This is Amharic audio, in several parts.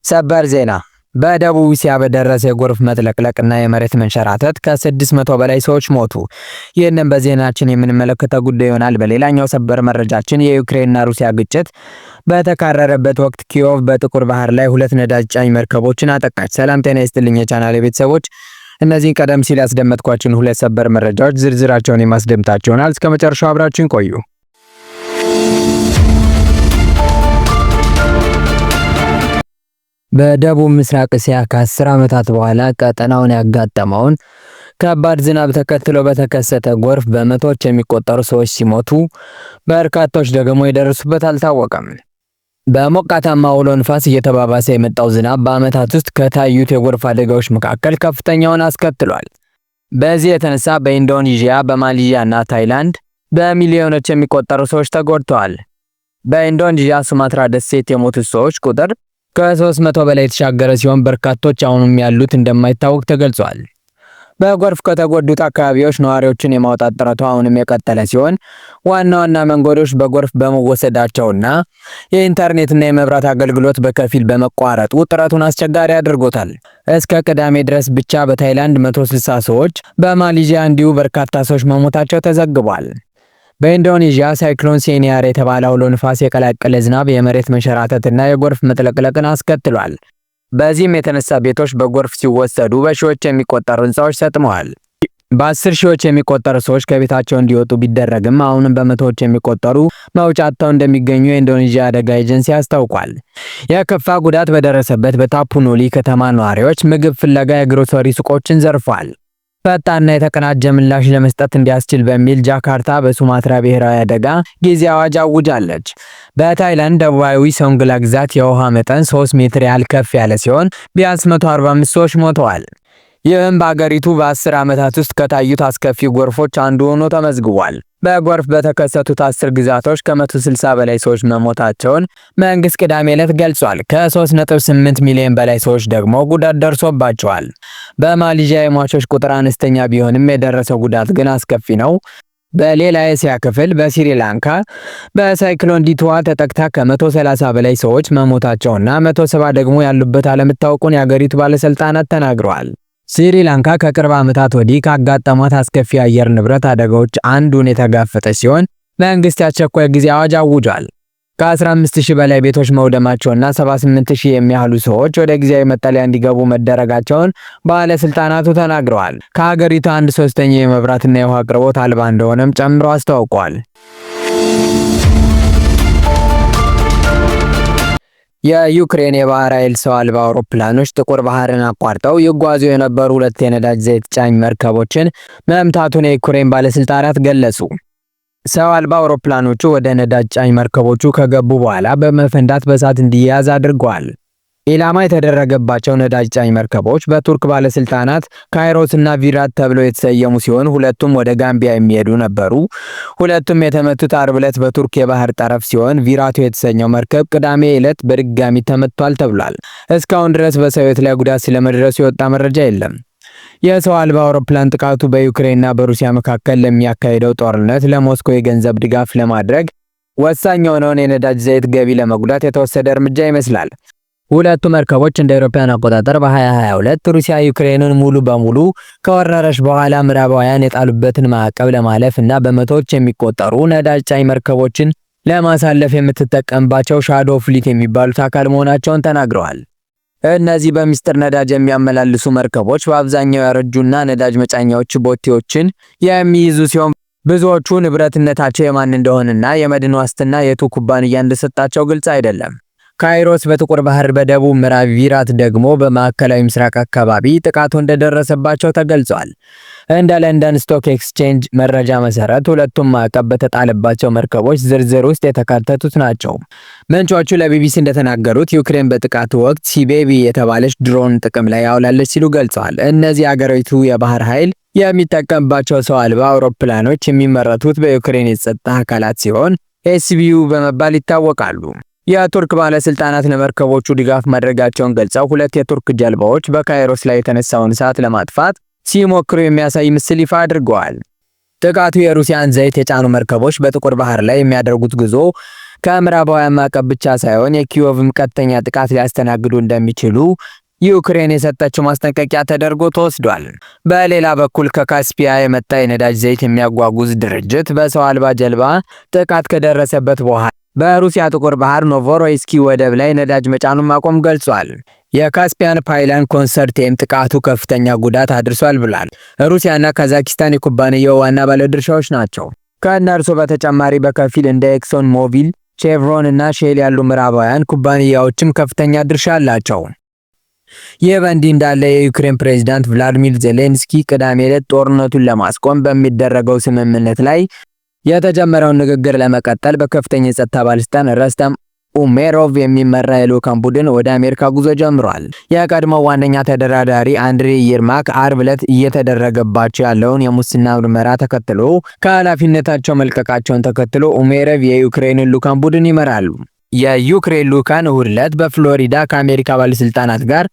ሰበር ዜና በደቡብ እስያ በደረሰ የጎርፍ መጥለቅለቅና የመሬት መንሸራተት ከ600 በላይ ሰዎች ሞቱ። ይህንን በዜናችን የምንመለከተው ጉዳይ ይሆናል። በሌላኛው ሰበር መረጃችን የዩክሬንና ሩሲያ ግጭት በተካረረበት ወቅት ኪየቭ በጥቁር ባህር ላይ 2 ነዳጅ ጫኝ መርከቦችን አጠቃች። ሰላም ጤና ይስጥልኝ የቻናሌ ቤተሰቦች፣ እነዚህን ቀደም ሲል ያስደመጥኳችሁን 2 ሰበር መረጃዎች ዝርዝራቸውን የማስደምጣችሁ ይሆናል። እስከ መጨረሻው አብራችሁን ቆዩ። በደቡብ ምስራቅ እስያ ከ10 ዓመታት በኋላ ቀጠናውን ያጋጠመውን ከባድ ዝናብ ተከትሎ በተከሰተ ጎርፍ በመቶዎች የሚቆጠሩ ሰዎች ሲሞቱ በርካቶች ደግሞ የደረሱበት አልታወቀም። በሞቃታማ አውሎ ንፋስ እየተባባሰ የመጣው ዝናብ በዓመታት ውስጥ ከታዩት የጎርፍ አደጋዎች መካከል ከፍተኛውን አስከትሏል። በዚህ የተነሳ በኢንዶኔዥያ፣ በማሌዥያ እና ታይላንድ በሚሊዮኖች የሚቆጠሩ ሰዎች ተጎድተዋል። በኢንዶኔዥያ ሱማትራ ደሴት የሞቱት ሰዎች ቁጥር ከ300 በላይ የተሻገረ ሲሆን በርካቶች አሁንም ያሉት እንደማይታወቅ ተገልጿል። በጎርፍ ከተጎዱት አካባቢዎች ነዋሪዎችን የማውጣት ጥረቱ አሁንም የቀጠለ ሲሆን ዋና ዋና መንገዶች በጎርፍ በመወሰዳቸውና የኢንተርኔትና የመብራት አገልግሎት በከፊል በመቋረጡ ጥረቱን አስቸጋሪ አድርጎታል። እስከ ቅዳሜ ድረስ ብቻ በታይላንድ 160 ሰዎች፣ በማሌዥያ እንዲሁ በርካታ ሰዎች መሞታቸው ተዘግቧል። በኢንዶኔዥያ ሳይክሎን ሴኒያር የተባለ አውሎ ንፋስ የቀላቀለ ዝናብ የመሬት መንሸራተትና የጎርፍ መጥለቅለቅን አስከትሏል። በዚህም የተነሳ ቤቶች በጎርፍ ሲወሰዱ በሺዎች የሚቆጠሩ ሕንፃዎች ሰጥመዋል። በ10 ሺዎች የሚቆጠሩ ሰዎች ከቤታቸው እንዲወጡ ቢደረግም አሁንም በመቶዎች የሚቆጠሩ መውጫ አጥተው እንደሚገኙ የኢንዶኔዥያ አደጋ ኤጀንሲ አስታውቋል። የከፋ ጉዳት በደረሰበት በታፑኑሊ ከተማ ነዋሪዎች ምግብ ፍለጋ የግሮሰሪ ሱቆችን ዘርፈዋል። ፈጣንና የተቀናጀ ምላሽ ለመስጠት እንዲያስችል በሚል ጃካርታ በሱማትራ ብሔራዊ አደጋ ጊዜ አዋጅ አውጃለች። በታይላንድ ደቡባዊ ሶንግላ ግዛት የውሃ መጠን 3 ሜትር ያህል ከፍ ያለ ሲሆን ቢያንስ 145 ሰዎች ሞተዋል። ይህም በአገሪቱ በ10 ዓመታት ውስጥ ከታዩት አስከፊ ጎርፎች አንዱ ሆኖ ተመዝግቧል። በጎርፍ በተከሰቱት 10 ግዛቶች ከ160 በላይ ሰዎች መሞታቸውን መንግስት ቅዳሜ ዕለት ገልጿል። ከ3.8 ሚሊዮን በላይ ሰዎች ደግሞ ጉዳት ደርሶባቸዋል። በማሌዥያ የሟቾች ቁጥር አነስተኛ ቢሆንም የደረሰው ጉዳት ግን አስከፊ ነው። በሌላ የእስያ ክፍል በስሪላንካ በሳይክሎን ዲትዋ ተጠቅታ ከ130 በላይ ሰዎች መሞታቸውና 170 ደግሞ ያሉበት አለመታወቁን የአገሪቱ ባለስልጣናት ተናግረዋል። ስሪላንካ ከቅርብ ዓመታት ወዲህ ካጋጠሟት አስከፊ አየር ንብረት አደጋዎች አንዱን የተጋፈጠች ሲሆን መንግስት የአስቸኳይ ጊዜ አዋጅ አውጇል። ከ15000 በላይ ቤቶች መውደማቸውና 78000 የሚያህሉ ሰዎች ወደ ጊዜያዊ መጠለያ እንዲገቡ መደረጋቸውን ባለስልጣናቱ ተናግረዋል። ከሀገሪቱ 1/3 የመብራትና የውሃ አቅርቦት አልባ እንደሆነም ጨምሮ አስታውቀዋል። የዩክሬን የባህር ኃይል ሰው አልባ አውሮፕላኖች ጥቁር ባህርን አቋርጠው ይጓዙ የነበሩ 2 የነዳጅ ዘይት ጫኝ መርከቦችን መምታቱን የዩክሬን ባለስልጣናት ገለጹ። ሰው አልባ አውሮፕላኖቹ ወደ ነዳጅ ጫኝ መርከቦቹ ከገቡ በኋላ በመፈንዳት በእሳት እንዲያያዝ አድርገዋል። ኢላማ የተደረገባቸው ነዳጅ ጫኝ መርከቦች በቱርክ ባለስልጣናት ካይሮስ እና ቪራት ተብለው የተሰየሙ ሲሆን ሁለቱም ወደ ጋምቢያ የሚሄዱ ነበሩ። ሁለቱም የተመቱት አርብ ዕለት በቱርክ የባህር ጠረፍ ሲሆን ቪራቱ የተሰኘው መርከብ ቅዳሜ ዕለት በድጋሚ ተመቷል ተብሏል። እስካሁን ድረስ በሰው ሕይወት ላይ ጉዳት ስለመድረሱ የወጣ መረጃ የለም። የሰው አልባ አውሮፕላን ጥቃቱ በዩክሬንና በሩሲያ መካከል ለሚያካሄደው ጦርነት ለሞስኮ የገንዘብ ድጋፍ ለማድረግ ወሳኝ የሆነውን የነዳጅ ዘይት ገቢ ለመጉዳት የተወሰደ እርምጃ ይመስላል። ሁለቱ መርከቦች እንደ አውሮፓውያን አቆጣጠር በ2022 ሩሲያ ዩክሬንን ሙሉ በሙሉ ከወረረች በኋላ ምዕራባውያን የጣሉበትን ማዕቀብ ለማለፍ እና በመቶዎች የሚቆጠሩ ነዳጅ ጫኝ መርከቦችን ለማሳለፍ የምትጠቀምባቸው ሻዶ ፍሊት የሚባሉት አካል መሆናቸውን ተናግረዋል። እነዚህ በሚስጥር ነዳጅ የሚያመላልሱ መርከቦች በአብዛኛው ያረጁና ነዳጅ መጫኛዎች ቦቴዎችን የሚይዙ ሲሆን ብዙዎቹ ንብረትነታቸው የማን እንደሆነና የመድን ዋስትና የቱ ኩባንያ እንደሰጣቸው ግልጽ አይደለም። ካይሮስ በጥቁር ባህር በደቡብ ምዕራብ፣ ቪራት ደግሞ በማዕከላዊ ምስራቅ አካባቢ ጥቃቱ እንደደረሰባቸው ተገልጿል። እንደ ለንደን ስቶክ ኤክስቼንጅ መረጃ መሰረት ሁለቱም ማዕቀብ በተጣለባቸው መርከቦች ዝርዝር ውስጥ የተካተቱት ናቸው። ምንጮቹ ለቢቢሲ እንደተናገሩት ዩክሬን በጥቃቱ ወቅት ሲቤቢ የተባለች ድሮን ጥቅም ላይ ያውላለች ሲሉ ገልጸዋል። እነዚህ አገሪቱ የባህር ኃይል የሚጠቀምባቸው ሰው አልባ አውሮፕላኖች የሚመረቱት በዩክሬን የጸጥታ አካላት ሲሆን ኤስቢዩ በመባል ይታወቃሉ። የቱርክ ባለስልጣናት ለመርከቦቹ ድጋፍ ማድረጋቸውን ገልጸው 2 የቱርክ ጀልባዎች በካይሮስ ላይ የተነሳውን እሳት ለማጥፋት ሲሞክሩ የሚያሳይ ምስል ይፋ አድርገዋል። ጥቃቱ የሩሲያን ዘይት የጫኑ መርከቦች በጥቁር ባህር ላይ የሚያደርጉት ጉዞ ከምዕራባውያን ማዕቀብ ብቻ ሳይሆን የኪየቭም ቀጥተኛ ጥቃት ሊያስተናግዱ እንደሚችሉ ዩክሬን የሰጠችው ማስጠንቀቂያ ተደርጎ ተወስዷል። በሌላ በኩል ከካስፒያ የመጣ የነዳጅ ዘይት የሚያጓጉዝ ድርጅት በሰው አልባ ጀልባ ጥቃት ከደረሰበት በኋላ በሩሲያ ጥቁር ባህር ኖቮሮይስኪ ወደብ ላይ ነዳጅ መጫኑን ማቆም ገልጿል። የካስፒያን ፓይላን ኮንሰርቲየም ጥቃቱ ከፍተኛ ጉዳት አድርሷል ብሏል። ሩሲያና ካዛኪስታን የኩባንያው ዋና ባለድርሻዎች ናቸው። ከእነርሱ በተጨማሪ በከፊል እንደ ኤክሶን ሞቢል፣ ቼቭሮን እና ሼል ያሉ ምዕራባውያን ኩባንያዎችም ከፍተኛ ድርሻ አላቸው። ይህ በእንዲህ እንዳለ የዩክሬን ፕሬዝዳንት ቭላዲሚር ዜሌንስኪ ቅዳሜ ዕለት ጦርነቱን ለማስቆም በሚደረገው ስምምነት ላይ የተጀመረውን ንግግር ለመቀጠል በከፍተኛ የጸጥታ ባለስልጣን ረስተም ኡሜሮቭ የሚመራ የልዑካን ቡድን ወደ አሜሪካ ጉዞ ጀምሯል። የቀድሞው ዋነኛ ተደራዳሪ አንድሬ ይርማክ አርብ ዕለት እየተደረገባቸው ያለውን የሙስና ምርመራ ተከትሎ ከኃላፊነታቸው መልቀቃቸውን ተከትሎ ኡሜሮቭ የዩክሬንን ልዑካን ቡድን ይመራሉ። የዩክሬን ልዑካን እሁድ ዕለት በፍሎሪዳ ከአሜሪካ ባለስልጣናት ጋር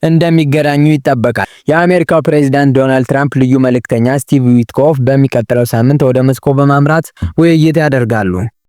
እንደሚገናኙ ይጠበቃል። የአሜሪካው ፕሬዝዳንት ዶናልድ ትራምፕ ልዩ መልእክተኛ ስቲቭ ዊትኮፍ በሚቀጥለው ሳምንት ወደ ሞስኮ በማምራት ውይይት ያደርጋሉ።